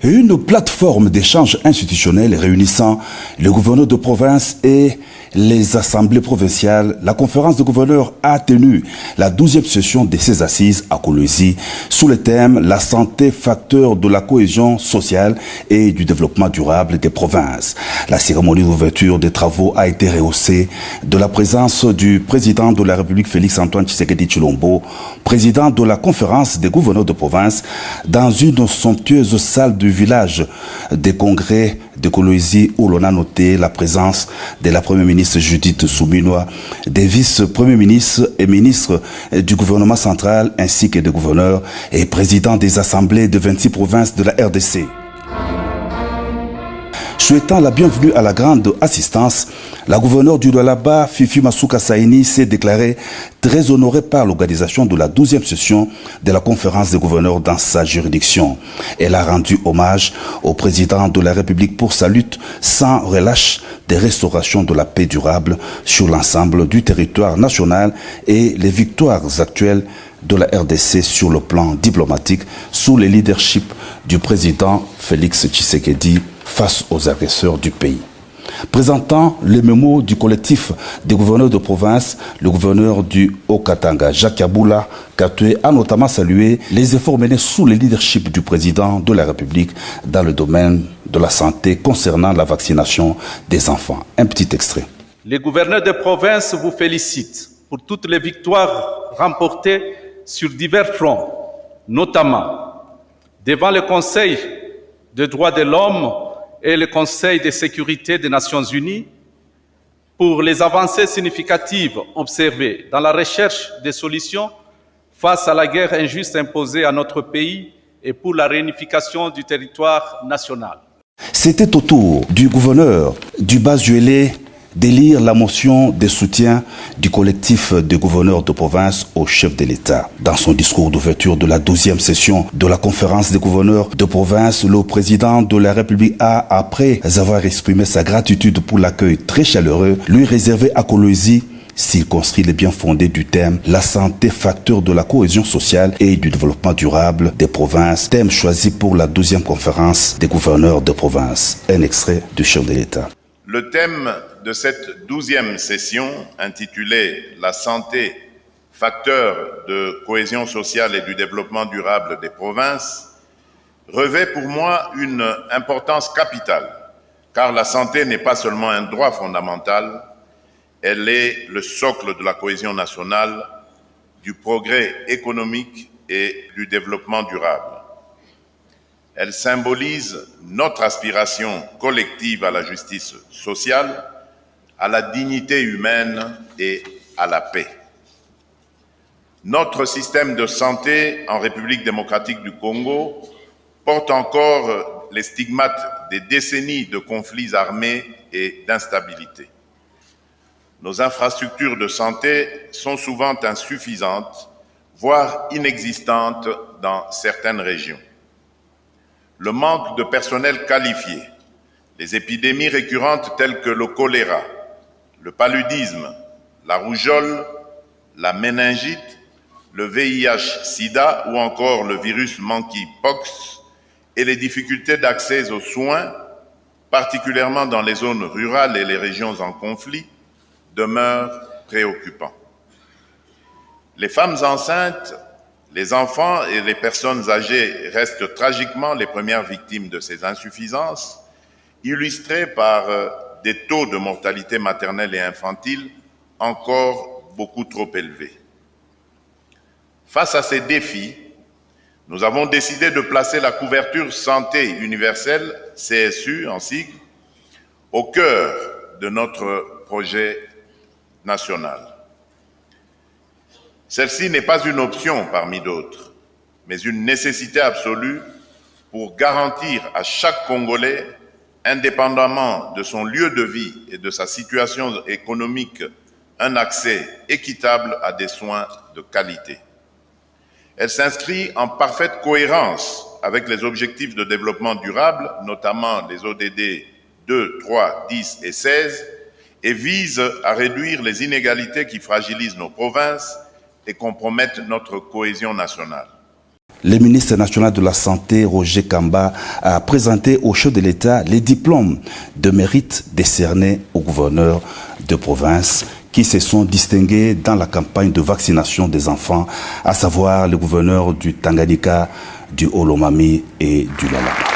Une plateforme d'échange institutionnel réunissant les gouverneurs de province et les assemblées provinciales, la conférence de gouverneurs a tenu la 12e session de ses assises à Kolwezi sous le thème « La santé, facteur de la cohésion sociale et du développement durable des provinces ». La cérémonie d'ouverture des travaux a été rehaussée de la présence du président de la République Félix-Antoine Tshisekedi Tshilombo, président de la conférence des gouverneurs de province, dans une somptueuse salle du village des congrès de Kolwezi où l'on a noté la présence de la première ministre Judith Suminwa, des vice-premiers ministres et ministres du gouvernement central ainsi que des gouverneurs et présidents des assemblées de 26 provinces de la RDC. Souhaitant la bienvenue à la grande assistance, la gouverneure du Lualaba, Fifi Masuka Saini, s'est déclarée très honorée par l'organisation de la 12e session de la conférence des gouverneurs dans sa juridiction. Elle a rendu hommage au président de la République pour sa lutte sans relâche des restaurations de la paix durable sur l'ensemble du territoire national et les victoires actuelles de la RDC sur le plan diplomatique sous le leadership du président Félix Tshisekedi face aux agresseurs du pays. Présentant les mémos du collectif des gouverneurs de province, le gouverneur du Haut-Katanga, Jacques Yaboula Katoué, a notamment salué les efforts menés sous le leadership du président de la République dans le domaine de la santé concernant la vaccination des enfants. Un petit extrait. Les gouverneurs de province vous félicitent pour toutes les victoires remportées sur divers fronts, notamment devant le Conseil des droits de l'homme et le Conseil de sécurité des Nations Unies pour les avancées significatives observées dans la recherche de solutions face à la guerre injuste imposée à notre pays et pour la réunification du territoire national. C'était au tour du gouverneur du Bas-Juélé d'élire la motion de soutien du collectif des gouverneurs de province au chef de l'État. Dans son discours d'ouverture de la 12e session de la conférence des gouverneurs de province, le président de la République a, après avoir exprimé sa gratitude pour l'accueil très chaleureux, lui réservé à Kolwezi, circonscrit les bien fondés du thème « La santé, facteur de la cohésion sociale et du développement durable des provinces », thème choisi pour la 12e conférence des gouverneurs de province. Un extrait du chef de l'État. Le thème de cette 12e session, intitulée « La santé, facteur de cohésion sociale et du développement durable des provinces », revêt pour moi une importance capitale, car la santé n'est pas seulement un droit fondamental, elle est le socle de la cohésion nationale, du progrès économique et du développement durable. Elle symbolise notre aspiration collective à la justice sociale, à la dignité humaine et à la paix. Notre système de santé en République démocratique du Congo porte encore les stigmates des décennies de conflits armés et d'instabilité. Nos infrastructures de santé sont souvent insuffisantes, voire inexistantes dans certaines régions. Le manque de personnel qualifié, les épidémies récurrentes telles que le choléra, le paludisme, la rougeole, la méningite, le VIH-Sida ou encore le virus monkeypox et les difficultés d'accès aux soins, particulièrement dans les zones rurales et les régions en conflit, demeurent préoccupants. Les femmes enceintes, les enfants et les personnes âgées restent tragiquement les premières victimes de ces insuffisances, illustrées par des taux de mortalité maternelle et infantile encore beaucoup trop élevés. Face à ces défis, nous avons décidé de placer la couverture santé universelle, CSU en sigle, au cœur de notre projet national. Celle-ci n'est pas une option parmi d'autres, mais une nécessité absolue pour garantir à chaque Congolais, indépendamment de son lieu de vie et de sa situation économique, un accès équitable à des soins de qualité. Elle s'inscrit en parfaite cohérence avec les objectifs de développement durable, notamment les ODD 2, 3, 10 et 16, et vise à réduire les inégalités qui fragilisent nos provinces et compromettent notre cohésion nationale. Le ministre national de la Santé, Roger Kamba, a présenté au chef de l'État les diplômes de mérite décernés aux gouverneurs de province qui se sont distingués dans la campagne de vaccination des enfants, à savoir les gouverneurs du Tanganyika, du Olomami et du Lala.